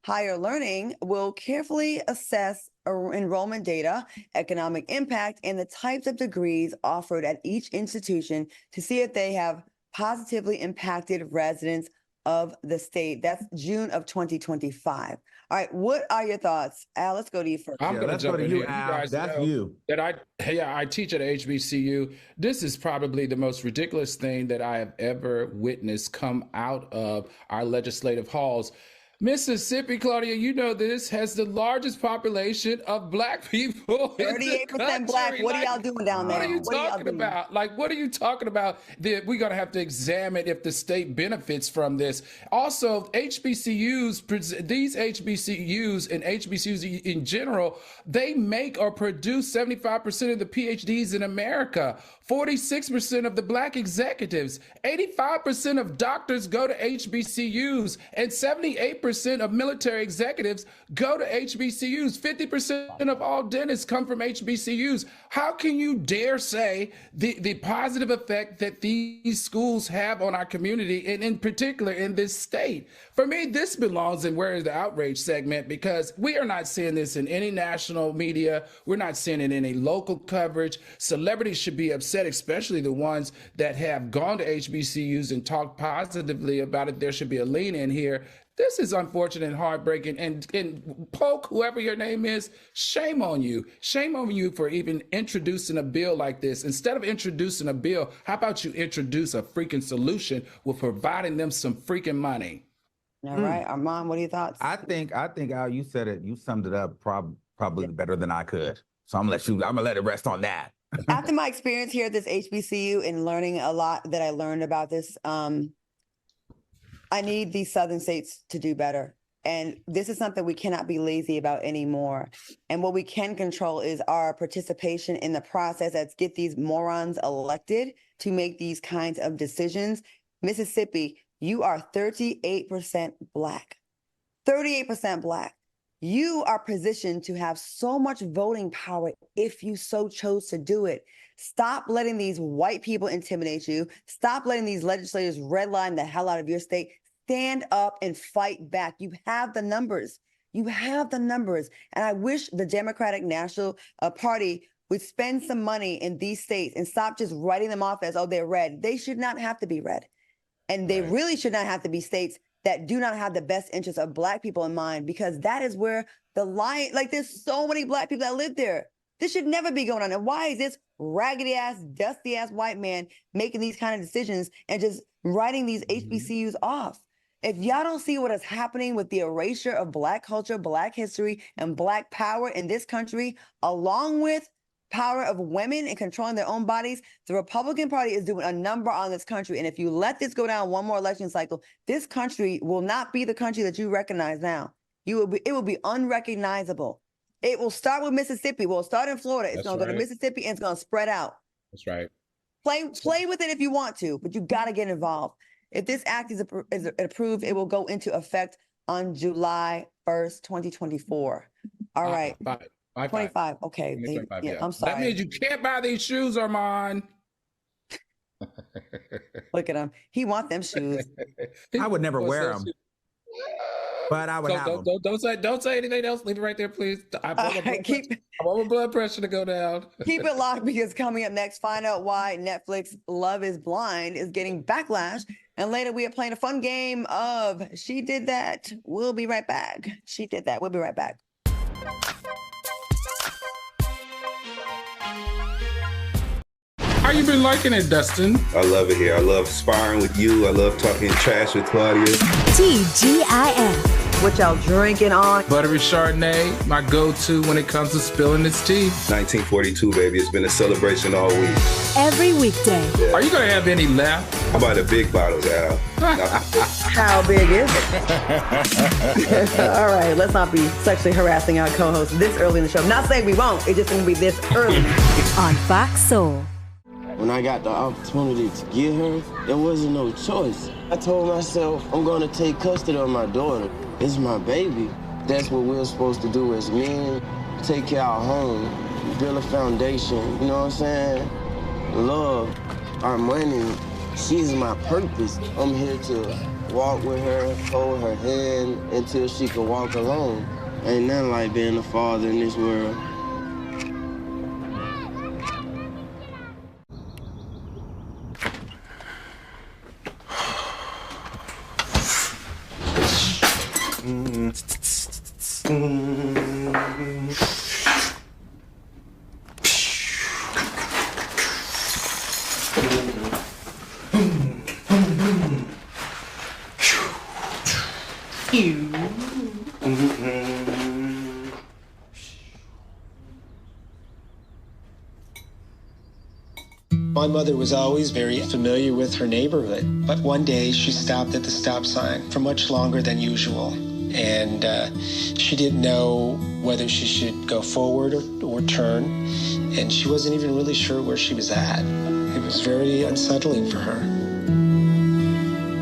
Higher Learning will carefully assess enrollment data, economic impact, and the types of degrees offered at each institution to see if they have positively impacted residents of the state. That's June of 2025. All right, what are your thoughts? Al, let's go to you first. I'm going to jump in you, here. Al. You guys That's know you. that I teach at HBCU. This is probably the most ridiculous thing that I have ever witnessed come out of our legislative halls. Mississippi, Claudia, you know this, has the largest population of Black people. 38% Black. What are y'all doing down there? What are you talking about? Like, what are you talking about? That we're going to have to examine if the state benefits from this. Also, HBCUs, these HBCUs and HBCUs in general, they make or produce 75% of the PhDs in America. 46% of the Black executives, 85% of doctors go to HBCUs, and 78% of military executives go to HBCUs. 50% of all dentists come from HBCUs. How can you dare say the positive effect that these schools have on our community, and in particular in this state? For me, this belongs in Where is the Outrage segment, because we are not seeing this in any national media. We're not seeing it in any local coverage. Celebrities should be upset, especially the ones that have gone to HBCUs and talked positively about it. There should be a lean in here. This is unfortunate and heartbreaking. And Polk, whoever your name is, shame on you. Shame on you for even introducing a bill like this. Instead of introducing a bill, how about you introduce a freaking solution with providing them some freaking money? All right, Armand, what are your thoughts? I think Al, you said it. You summed it up probably better than I could. So I'm gonna let it rest on that. After my experience here at this HBCU and learning a lot that I learned about this, I need these Southern states to do better. And this is something we cannot be lazy about anymore. And what we can control is our participation in the process. Let's get these morons elected to make these kinds of decisions. Mississippi, you are 38% Black. 38% Black. You are positioned to have so much voting power if you so chose to do it. Stop letting these white people intimidate you. Stop letting these legislators redline the hell out of your state. Stand up and fight back. You have the numbers. You have the numbers. And I wish the Democratic National Party would spend some money in these states and stop just writing them off as, oh, they're red. They should not have to be red. And they really should not have to be states that do not have the best interests of Black people in mind, because that is where the line, like there's so many Black people that live there. This should never be going on. And why is this raggedy ass, dusty ass white man making these kind of decisions and just writing these HBCUs off? If y'all don't see what is happening with the erasure of Black culture, Black history, and Black power in this country, along with power of women and controlling their own bodies, the Republican Party is doing a number on this country. And if you let this go down one more election cycle, this country will not be the country that you recognize now. It will be unrecognizable. It will start with Mississippi. We'll start in Florida. It's going to go to Mississippi, and it's going to spread out. That's right. Play with it if you want to, but you got to get involved. If this act is approved, it will go into effect on July 1st, 2024. All right. 25. Okay. 25, yeah. I'm sorry. That means you can't buy these shoes, Armand. Look at him. He wants them shoes. I would never wear them. But I would have them. Don't say anything else. Leave it right there, please. I want my blood pressure to go down. Keep it locked, because coming up next, find out why Netflix Love is Blind is getting backlash. And later we are playing a fun game of She Did That. We'll be right back. She Did That. We'll be right back. How you been liking it, Dustin? I love it here. I love sparring with you. I love talking trash with Claudia. TGIF. What y'all drinking on? Buttery Chardonnay, my go-to when it comes to spilling its tea. 1942, baby. It's been a celebration all week. Every weekday. Yeah. Are you going to have any left? How about the big bottles, Al? How big is it? All right, let's not be sexually harassing our co-host this early in the show. Not saying we won't, it's just going to be this early. On Fox Soul. When I got the opportunity to get her, there wasn't no choice. I told myself, I'm going to take custody of my daughter. It's my baby. That's what we're supposed to do as men. Take care of our home, build a foundation, you know what I'm saying? Love, our money, she's my purpose. I'm here to walk with her, hold her hand until she can walk alone. Ain't nothing like being a father in this world. My mother was always very familiar with her neighborhood, but one day she stopped at the stop sign for much longer than usual, and she didn't know whether she should go forward or turn, and she wasn't even really sure where she was at. It was very unsettling for her.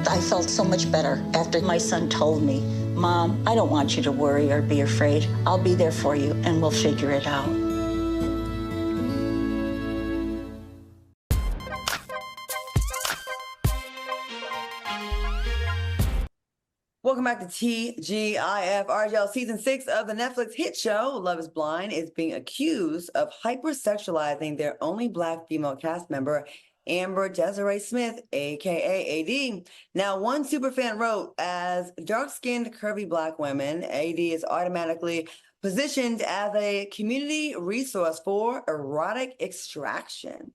I felt so much better after my son told me, Mom, I don't want you to worry or be afraid. I'll be there for you, and we'll figure it out. Welcome back to TGIF. RGL season 6 of the Netflix hit show Love is Blind is being accused of hypersexualizing their only Black female cast member, Amber Desiree Smith, aka AD. Now, one superfan wrote, as dark-skinned, curvy Black women, AD is automatically positioned as a community resource for erotic extraction.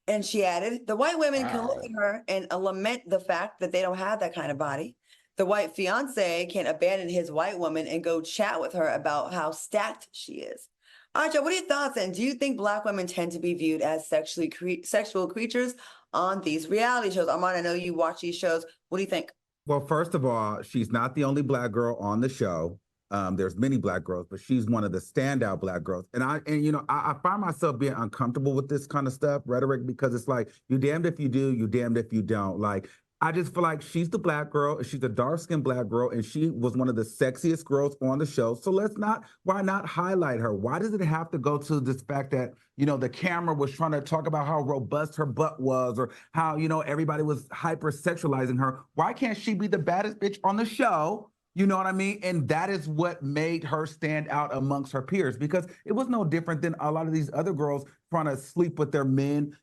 And she added, the white women can look at her and lament the fact that they don't have that kind of body. The white fiance can abandon his white woman and go chat with her about how stacked she is. Archa, what are your thoughts? And do you think Black women tend to be viewed as sexual creatures on these reality shows? Armand, I know you watch these shows. What do you think? Well, first of all, she's not the only Black girl on the show. There's many Black girls, but she's one of the standout Black girls. And I find myself being uncomfortable with this kind of stuff, rhetoric, because it's like, you damned if you do, you damned if you don't. Like, I just feel like she's the Black girl, she's a dark-skinned Black girl, and she was one of the sexiest girls on the show. So why not highlight her? Why does it have to go to this fact that, the camera was trying to talk about how robust her butt was, or how, everybody was hyper-sexualizing her? Why can't she be the baddest bitch on the show? You know what I mean? And that is what made her stand out amongst her peers, because it was no different than a lot of these other girls trying to sleep with their men,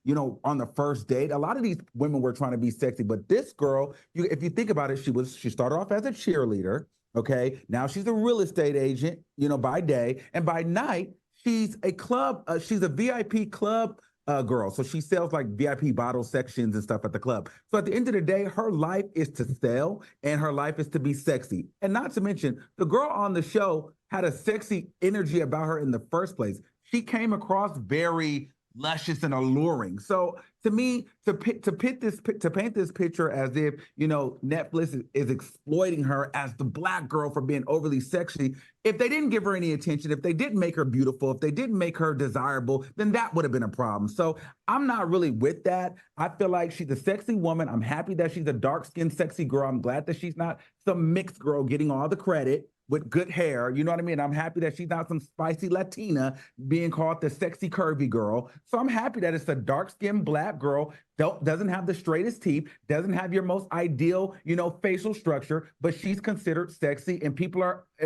on the first date. A lot of these women were trying to be sexy, but this girl, if you think about it, she started off as a cheerleader, okay? Now she's a real estate agent, by day, and by night, she's a VIP club girl. So she sells like VIP bottle sections and stuff at the club. So at the end of the day, her life is to sell and her life is to be sexy. And not to mention, the girl on the show had a sexy energy about her in the first place. She came across very luscious and alluring. So to me, to paint this picture as if, Netflix is exploiting her as the Black girl for being overly sexy. If they didn't give her any attention, if they didn't make her beautiful, if they didn't make her desirable, then that would have been a problem. So I'm not really with that. I feel like she's a sexy woman. I'm happy that she's a dark-skinned, sexy girl. I'm glad that she's not some mixed girl getting all the credit with good hair. You know what I mean? I'm happy that she's not some spicy Latina being called the sexy curvy girl. So I'm happy that it's a dark-skinned Black girl, doesn't have the straightest teeth, doesn't have your most ideal, facial structure, but she's considered sexy, and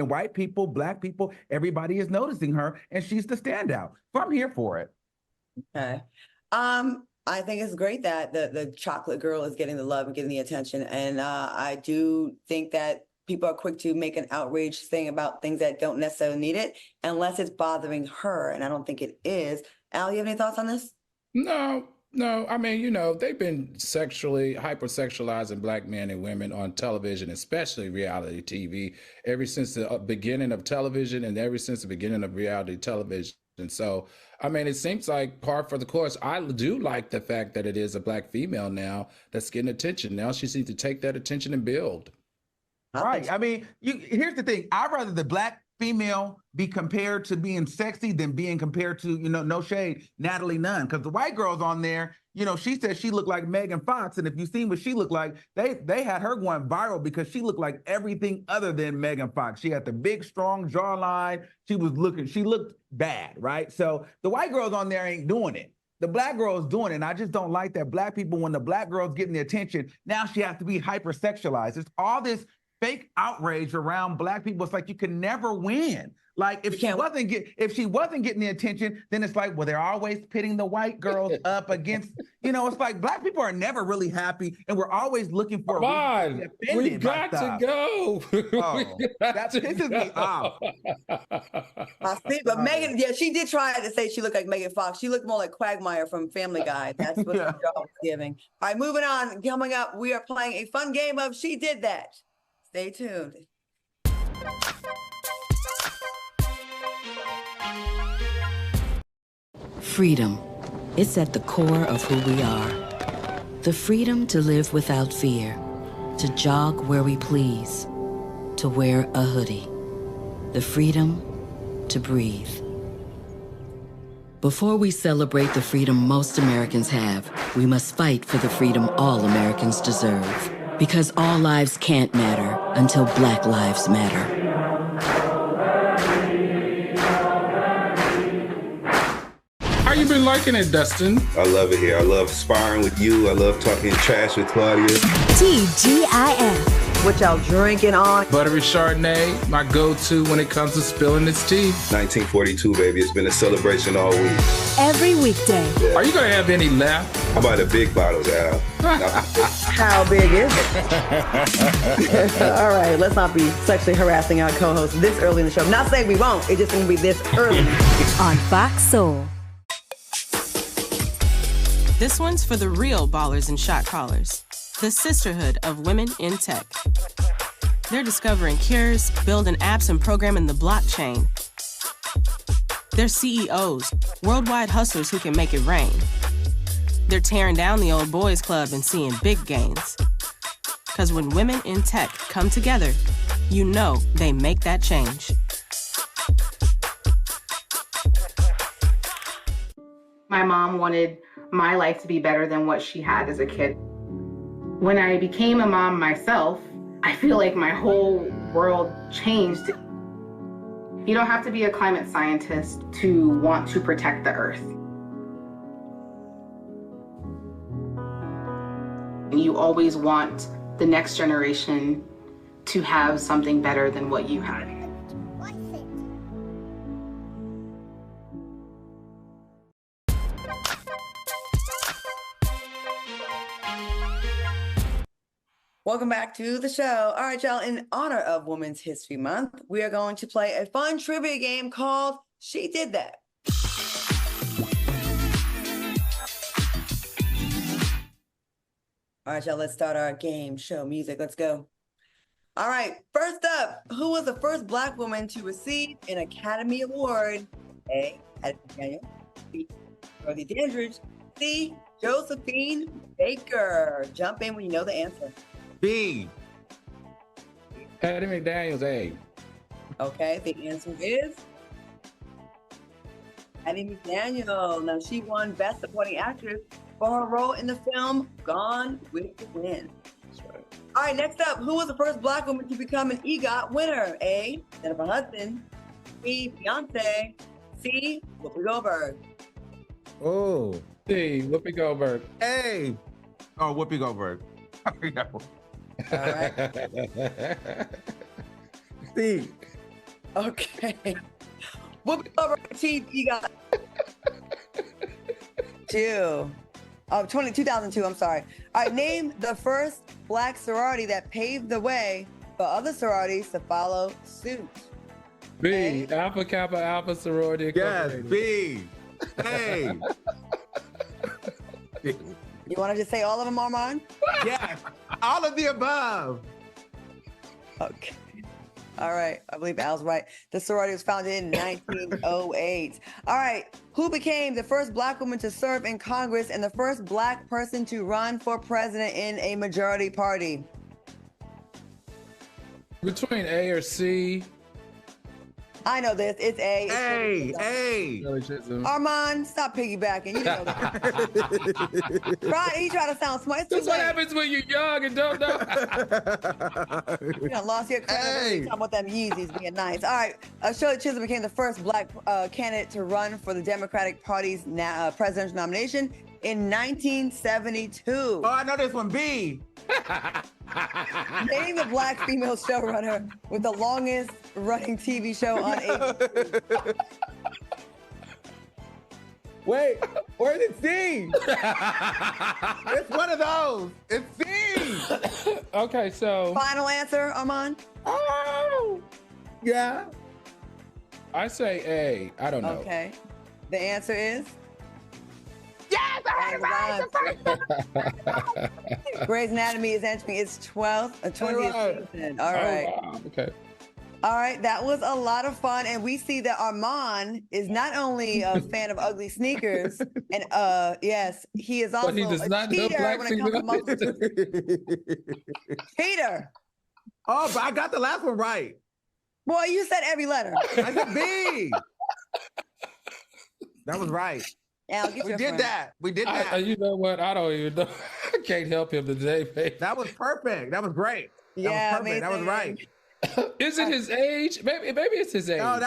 white people, Black people, everybody is noticing her, and she's the standout. So I'm here for it. Okay. I think it's great that the chocolate girl is getting the love and getting the attention. And I do think that people are quick to make an outrage thing about things that don't necessarily need it, unless it's bothering her. And I don't think it is. Al, you have any thoughts on this? No, No, I mean, they've been sexually hypersexualizing black men and women on television, especially reality TV, ever since the beginning of television and ever since the beginning of reality television. And so, I mean, it seems like par for the course. I do like the fact that it is a black female now that's getting attention. Now she needs to take that attention and build. Right. I mean, here's the thing. I'd rather the black female be compared to being sexy than being compared to, no shade, Natalie Nunn. Because the white girl's on there, she said she looked like Megan Fox. And if you've seen what she looked like, they had her going viral because she looked like everything other than Megan Fox. She had the big, strong jawline. She looked bad, right? So the white girls on there ain't doing it. The black girl is doing it. And I just don't like that black people, when the black girl's getting the attention, now she has to be hypersexualized. It's all this fake outrage around black people. It's like you can never win. Like if she wasn't getting the attention, then it's like, well, they're always pitting the white girls up against, it's like black people are never really happy, and we're always looking for. Come on, we got to go. That pisses me off. I see, but Megan, she did try to say she looked like Megan Fox. She looked more like Quagmire from Family Guy. That's what the job was giving. All right, moving on. Coming up, we are playing a fun game of She Did That. Stay tuned. Freedom. It's at the core of who we are. The freedom to live without fear, to jog where we please, to wear a hoodie. The freedom to breathe. Before we celebrate the freedom most Americans have, we must fight for the freedom all Americans deserve. Because all lives can't matter until Black lives matter. How you been liking it, Dustin? I love it here. I love sparring with you. I love talking trash with Claudia. TGIF. What y'all drinking on? Buttery Chardonnay, my go-to when it comes to spilling this tea. 1942, baby. It's been a celebration all week. Every weekday. Yeah. Are you going to have any left? How about the big bottles, Al? How big is it? All right, let's not be sexually harassing our co-host this early in the show. Not saying we won't. It's just going to be this early. On Fox Soul. This one's for the real ballers and shot callers. The sisterhood of women in tech. They're discovering cures, building apps, and programming the blockchain. They're CEOs, worldwide hustlers who can make it rain. They're tearing down the old boys club and seeing big gains. Because when women in tech come together, you know they make that change. My mom wanted my life to be better than what she had as a kid. When I became a mom myself, I feel like my whole world changed. You don't have to be a climate scientist to want to protect the earth. You always want the next generation to have something better than what you had. Welcome back to the show. All right, y'all, in honor of Women's History Month, we are going to play a fun trivia game called She Did That. All right, y'all, let's start our game show music. Let's go. All right, first up, who was the first Black woman to receive an Academy Award? A, Hattie McDaniel. B, Dorothy Dandridge. C, Josephine Baker. Jump in when you know the answer. B. Hattie McDaniel's A. Okay, the answer is Hattie McDaniel. Now, she won Best Supporting Actress for her role in the film Gone with the Wind. All right, next up, who was the first Black woman to become an EGOT winner? A, Jennifer Hudson. B, Beyonce. C, Whoopi Goldberg. Oh. C, Whoopi Goldberg. A. Oh, Whoopi Goldberg. All right. C. Okay. Whoopi Goldberg achieved EGOT 2002, I'm sorry. All right, name the first Black sorority that paved the way for other sororities to follow suit. B, Alpha Kappa Alpha Sorority Yes, Incorporated. B. A. want to just say all of them, Armand? Yes, all of the above. Okay. All right. I believe Al's right. The sorority was founded in 1908. All right. Who became the first Black woman to serve in Congress and the first Black person to run for president in a majority party? Between A or C. I know this. It's A. Hey. Armand, stop piggybacking. You know that. Right? He trying to sound smart. That's what happens when you're young and don't know. You done lost your credibility talking about them Yeezys being nice. All right. Shirley Chisholm became the first Black candidate to run for the Democratic Party's presidential nomination in 1972. Oh, I know this one. B. Name the Black female showrunner with the longest running TV show on ABC. Wait, or is it C? It's one of those. It's C. Okay, so. Final answer, Armand? Oh, yeah. I say A. I don't know. Okay. The answer is? Yes, I heard it right. Grey's Anatomy is entering its 20th season. All right. Oh, wow. Okay. All right. That was a lot of fun. And we see that Armand is not only a fan of ugly sneakers, and yes, he is also But he does not know cheater Black when it comes to muscles. Cheater. Oh, but I got the last one right. Boy, you said every letter. I said B. That was right. Al, We did that. You know what? I don't even know. I can't help him today, babe. That was perfect. That was great. Yeah, that was perfect. That was right. Is it his age? Maybe it's his age. No,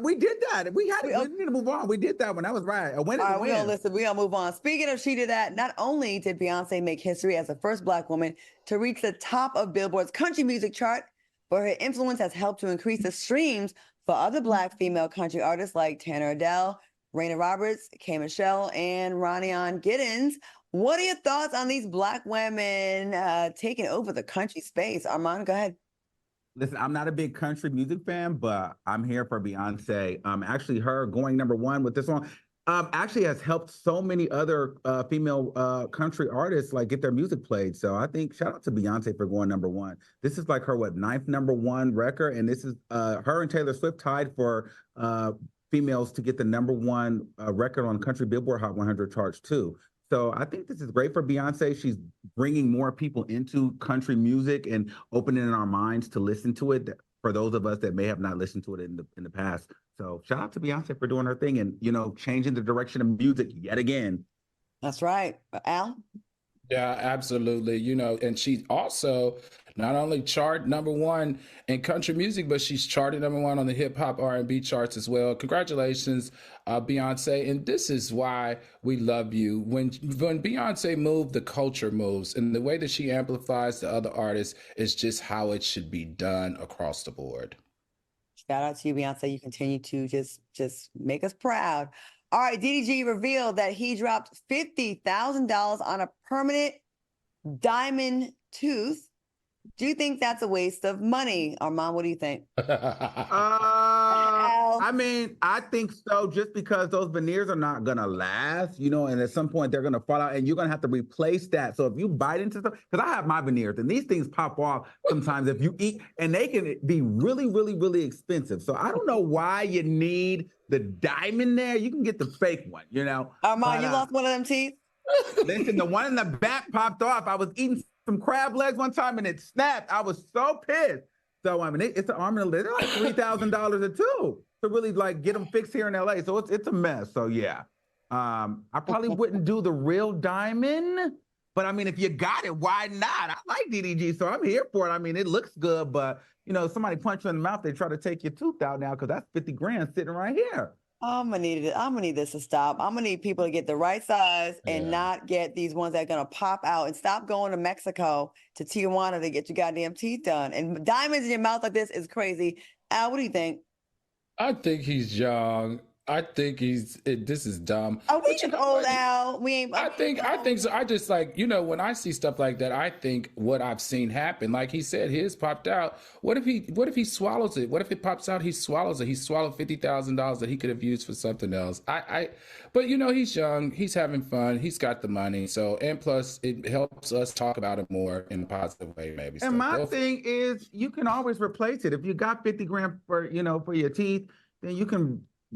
we did that. We need to move on. We did that one. That was right. A win is a win. We gonna move on. Speaking of she did that, not only did Beyonce make history as the first Black woman to reach the top of Billboard's country music chart, but her influence has helped to increase the streams for other Black female country artists like Tanner Adele, Raina Roberts, K. Michelle, and Ronion Giddens. What are your thoughts on these Black women taking over the country space? Armand, go ahead. Listen, I'm not a big country music fan, but I'm here for Beyonce. Actually, her going #1 with this song actually has helped so many other female country artists like get their music played. So I think shout out to Beyonce for going #1. This is like her 9th #1 record, and this is her and Taylor Swift tied for females to get the #1 record on country Billboard Hot 100 charts too. So I think this is great for Beyonce. She's bringing more people into country music and opening our minds to listen to it for those of us that may have not listened to it in the past. So shout out to Beyonce for doing her thing and, changing the direction of music yet again. That's right. Al? Yeah, absolutely. And she also not only chart #1 in country music, but she's charted #1 on the hip hop R&B charts as well. Congratulations, Beyonce. And this is why we love you. When Beyonce moves, the culture moves, and the way that she amplifies the other artists is just how it should be done across the board. Shout out to you, Beyonce. You continue to just make us proud. All right, DDG revealed that he dropped $50,000 on a permanent diamond tooth. Do you think that's a waste of money? Armand, what do you think? I think so, just because those veneers are not going to last, and at some point they're going to fall out and you're going to have to replace that. So if you bite into stuff, because I have my veneers and these things pop off sometimes if you eat, and they can be really, really, really expensive. So I don't know why you need the diamond there. You can get the fake one, Armand, you lost one of them teeth? Listen, the one in the back popped off. I was eating some crab legs one time and it snapped. I was so pissed. So it's an arm and a leg. They're like $3,000 a tooth to really get them fixed here in LA. So it's a mess. So yeah, I probably wouldn't do the real diamond, but if you got it, why not? I like DDG, so I'm here for it. It looks good, but somebody punch you in the mouth, they try to take your tooth out now because that's 50 grand sitting right here. I'm gonna need this to stop. I'm gonna need people to get the right size and not get these ones that are gonna pop out, and stop going to Mexico, to Tijuana to get your goddamn teeth done. And diamonds in your mouth like this is crazy. Al, what do you think? I think he's young. I think this is dumb. Are we But you just know old, what? Al? We ain't. I think so. I just like, when I see stuff like that, I think what I've seen happen. Like he said, his popped out. What if he swallows it? What if it pops out? He swallows it. He swallowed $50,000 that he could have used for something else. But he's young. He's having fun. He's got the money. So, and plus, it helps us talk about it more in a positive way, maybe. And my thing is, you can always replace it. If you got 50 grand for your teeth, then you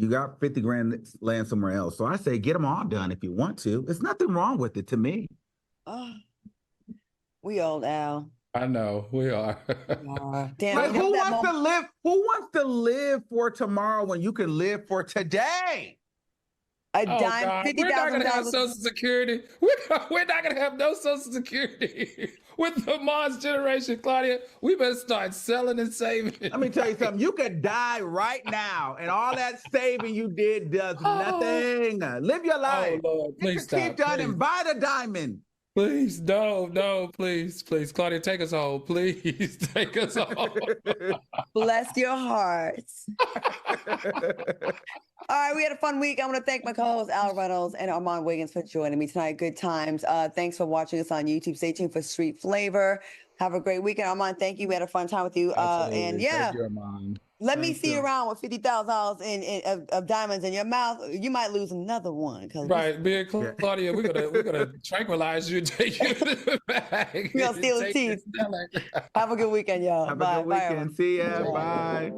got 50 grand laying somewhere else. So I say get them all done if you want to. There's nothing wrong with it to me. Oh, we old, Al. I know we are. Damn. Like, who wants to live for tomorrow when you can live for today? A dime, $50,000. We're not gonna have Social Security. We're not gonna have no Social Security with the Mars generation, Claudia. We better start selling and saving. Let me tell you something. You could die right now, and all that saving you did does nothing. Live your life. Oh Lord, please stop. Keep done and buy the diamond. Please, no, please, Claudia, take us home. Please take us home. Bless your hearts. All right, we had a fun week. I want to thank my co-hosts Al Reynolds and Armand Wiggins for joining me tonight. Good times. Thanks for watching us on YouTube. Stay tuned for Street Flavor. Have a great weekend, Armand. Thank you. We had a fun time with you. And yeah, thank you, Armand. Let me see you around with $50,000 of diamonds in your mouth. You might lose another one. Right, me and Claudia, we're gonna tranquilize you and take you back. We're gonna steal the teeth. Have a good weekend, y'all. Have a good weekend. See ya. Bye.